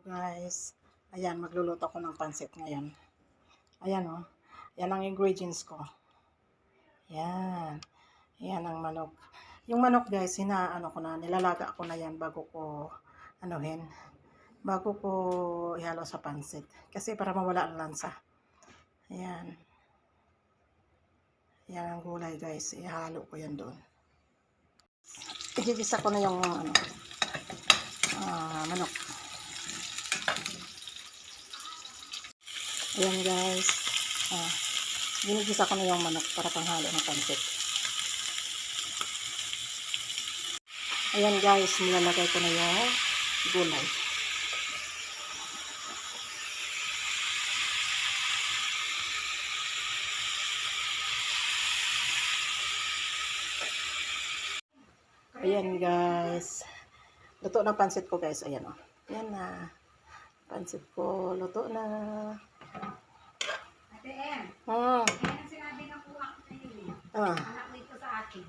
guys. Ayan, magluluto ko ng pansit ngayon. Ayan o. Yan ang ingredients ko. Yan. Yan ang manok. Yung manok guys, nilalaga ko na yan bago ko anuhin. Bago ko ihalo sa pansit. Kasi para mawala ang lansa. Ayan. Yan ang gulay guys. Ihalo ko yan doon. Igigisa ko na yung manok. Ayan guys. Ginigisa ko na yung manok para panghalo ng pansit. Ayan guys, nilalagay ko na yung gulay. Ayan guys. Luto ng pansit ko guys. Ayan o. Ayan na. Pansit ko. Luto na. Ate Em, Hmm. yan ang sinabi ng kuha ko sa iyo. Anak dito sa akin.